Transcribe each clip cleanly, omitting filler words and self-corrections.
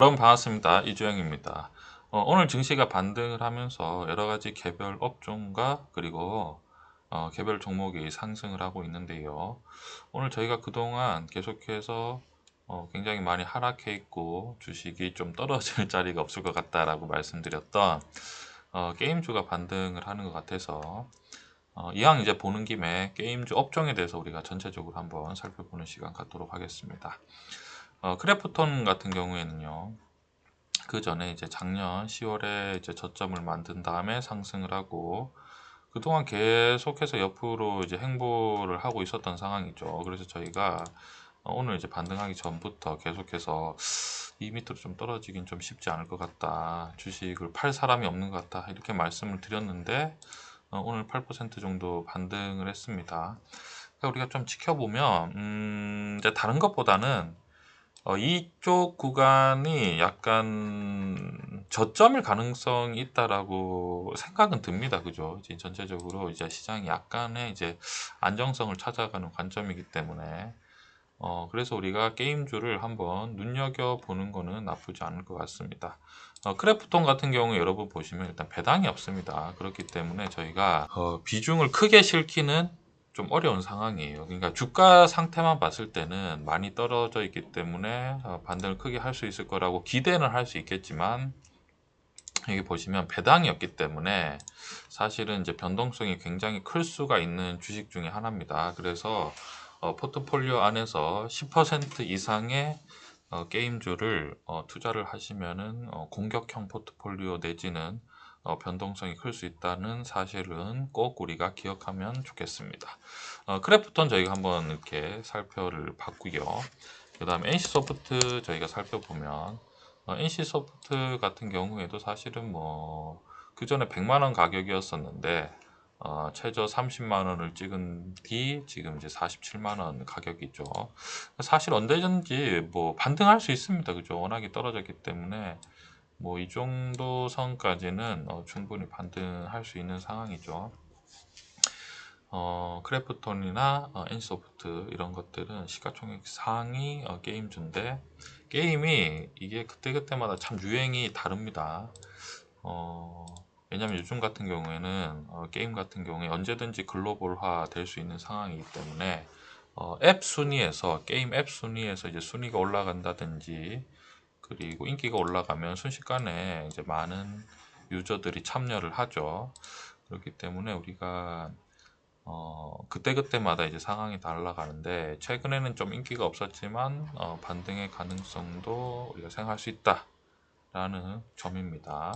여러분 반갑습니다. 이주영입니다. 오늘 증시가 반등을 하면서 여러가지 개별 업종과 그리고 개별 종목이 상승을 하고 있는데요. 오늘 저희가 그동안 계속해서 굉장히 많이 하락해 있고 주식이 좀 떨어질 자리가 없을 것 같다라고 말씀드렸던 게임주가 반등을 하는 것 같아서 이왕 이제 보는 김에 게임주 업종에 대해서 우리가 전체적으로 한번 살펴보는 시간 갖도록 하겠습니다. 크래프톤 같은 경우에는요. 그 전에 이제 작년 10월에 이제 저점을 만든 다음에 상승을 하고 그동안 계속해서 옆으로 이제 행보를 하고 있었던 상황이죠. 그래서 저희가 오늘 이제 반등하기 전부터 계속해서 이 밑으로 좀 떨어지긴 좀 쉽지 않을 것 같다. 주식을 팔 사람이 없는 것 같다. 이렇게 말씀을 드렸는데 오늘 8% 정도 반등을 했습니다. 그러니까 우리가 좀 지켜보면 이제 다른 것보다는 이쪽 구간이 약간 저점일 가능성이 있다라고 생각은 듭니다. 그죠? 이제 전체적으로 이제 시장이 약간의 이제 안정성을 찾아가는 관점이기 때문에 그래서 우리가 게임주를 한번 눈여겨보는 거는 나쁘지 않을 것 같습니다. 크래프톤 같은 경우 여러분 보시면 일단 배당이 없습니다. 그렇기 때문에 저희가 비중을 크게 실기는 좀 어려운 상황이에요. 그러니까 주가 상태만 봤을 때는 많이 떨어져 있기 때문에 반등을 크게 할 수 있을 거라고 기대는 할 수 있겠지만 여기 보시면 배당이 없기 때문에 사실은 이제 변동성이 굉장히 클 수가 있는 주식 중에 하나입니다. 그래서 포트폴리오 안에서 10% 이상의 게임주를 투자를 하시면은 공격형 포트폴리오 내지는 변동성이 클 수 있다는 사실은 꼭 우리가 기억하면 좋겠습니다. 크래프톤 저희가 한번 이렇게 살펴를 봤고요. 그 다음에 NC소프트 저희가 살펴보면 NC소프트 같은 경우에도 사실은 뭐 그 전에 100만원 가격이었었는데 최저 30만원을 찍은 뒤 지금 이제 47만원 가격이죠. 사실 언제든지 뭐 반등할 수 있습니다. 그죠? 워낙에 떨어졌기 때문에 뭐 이 정도 선까지는 충분히 반등할 수 있는 상황이죠. 크래프톤이나 NC소프트 이런 것들은 시가총액 상위 게임주인데 게임이 이게 그때그때마다 참 유행이 다릅니다. 왜냐면 요즘 같은 경우에는 게임 같은 경우에 언제든지 글로벌화 될 수 있는 상황이기 때문에 앱 순위에서 게임 앱 순위에서 이제 순위가 올라간다든지 그리고 인기가 올라가면 순식간에 이제 많은 유저들이 참여를 하죠. 그렇기 때문에 우리가 그때그때마다 이제 상황이 달라가는데 최근에는 좀 인기가 없었지만 반등의 가능성도 우리가 생각할 수 있다라는 점입니다.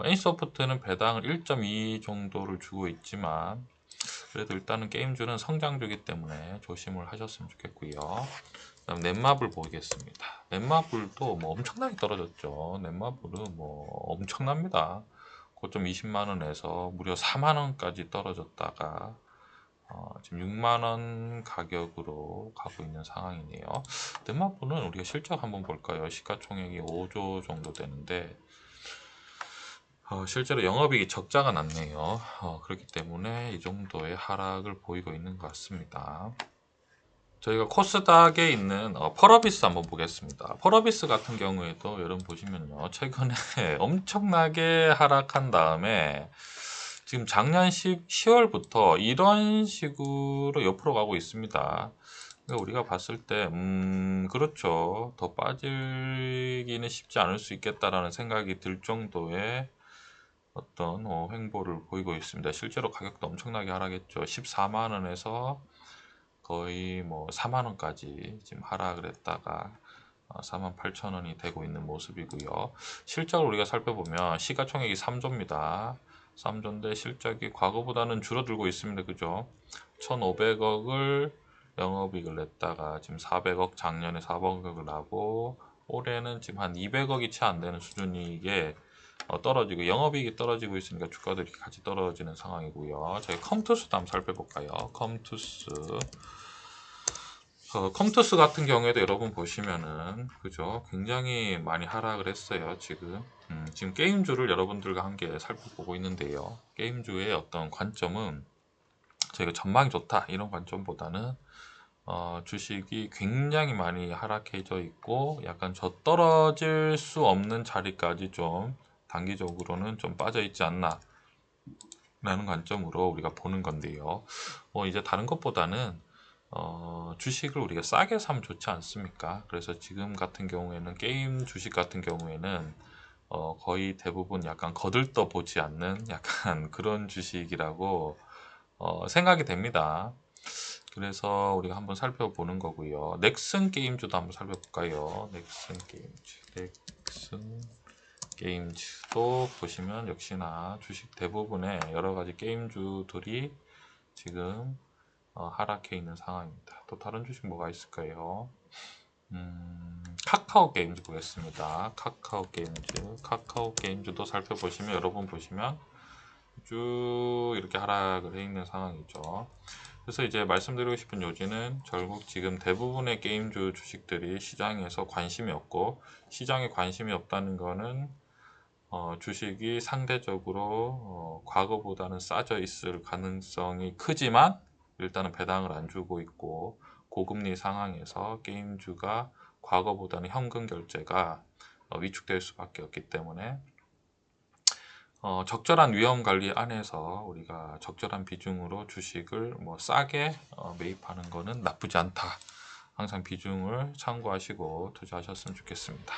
NC소프트는 배당을 1.2 정도를 주고 있지만 그래도 일단은 게임주는 성장주기 때문에 조심을 하셨으면 좋겠고요. 그다음 넷마블 보겠습니다. 넷마블도 뭐 엄청나게 떨어졌죠. 넷마블은 뭐 엄청납니다. 고점 20만원에서 무려 4만원까지 떨어졌다가 지금 6만원 가격으로 가고 있는 상황이네요. 넷마블은 우리가 실적 한번 볼까요? 시가총액이 5조 정도 되는데 실제로 영업이익이 적자가 났네요. 그렇기 때문에 이 정도의 하락을 보이고 있는 것 같습니다. 저희가 코스닥에 있는 펄어비스 한번 보겠습니다. 펄어비스 같은 경우에도 여러분 보시면요. 최근에 엄청나게 하락한 다음에 지금 작년 10월부터 이런 식으로 옆으로 가고 있습니다. 그러니까 우리가 봤을 때 그렇죠. 더 빠지기는 쉽지 않을 수 있겠다라는 생각이 들 정도의 어떤 횡보를 보이고 있습니다. 실제로 가격도 엄청나게 하락했죠. 14만원에서 거의 뭐 4만원까지 지금 하락을 했다가 48,000원이 되고 있는 모습이고요. 실적을 우리가 살펴보면 시가총액이 3조입니다. 3조인데 실적이 과거보다는 줄어들고 있습니다. 그죠? 1,500억을 영업이익을 냈다가 지금 400억 작년에 400억을 나고 올해는 지금 한 200억이 채 안 되는 수준이게 떨어지고 영업이익이 떨어지고 있으니까 주가들이 같이 떨어지는 상황이고요. 저희 컴투스도 한번 살펴볼까요? 컴투스 같은 경우에도 여러분 보시면은 그죠? 굉장히 많이 하락을 했어요. 지금 게임주를 여러분들과 함께 살펴보고 있는데요. 게임주의 어떤 관점은 저희가 전망이 좋다 이런 관점보다는 주식이 굉장히 많이 하락해져 있고 약간 저 떨어질 수 없는 자리까지 좀 단기적으로는 좀 빠져 있지 않나 라는 관점으로 우리가 보는 건데요. 이제 다른 것보다는 주식을 우리가 싸게 사면 좋지 않습니까? 그래서 지금 같은 경우에는 게임 주식 같은 경우에는 거의 대부분 약간 거들떠 보지 않는 약간 그런 주식이라고 생각이 됩니다. 그래서 우리가 한번 살펴보는 거고요. 넥슨 게임즈도 한번 살펴볼까요? 넥슨 게임즈도 보시면 역시나 주식 대부분의 여러 가지 게임주들이 지금 하락해 있는 상황입니다. 또 다른 주식 뭐가 있을까요? 카카오 게임즈 보겠습니다. 카카오 게임즈도 살펴보시면 여러분 보시면 쭉 이렇게 하락을 해 있는 상황이죠. 그래서 이제 말씀드리고 싶은 요지는 결국 지금 대부분의 게임주 주식들이 시장에서 관심이 없고, 시장에 관심이 없다는 거는 주식이 상대적으로 과거보다는 싸져 있을 가능성이 크지만 일단은 배당을 안 주고 있고, 고금리 상황에서 게임주가 과거보다는 현금 결제가 위축될 수밖에 없기 때문에 적절한 위험 관리 안에서 우리가 적절한 비중으로 주식을 뭐 싸게 매입하는 거는 나쁘지 않다. 항상 비중을 참고하시고 투자하셨으면 좋겠습니다.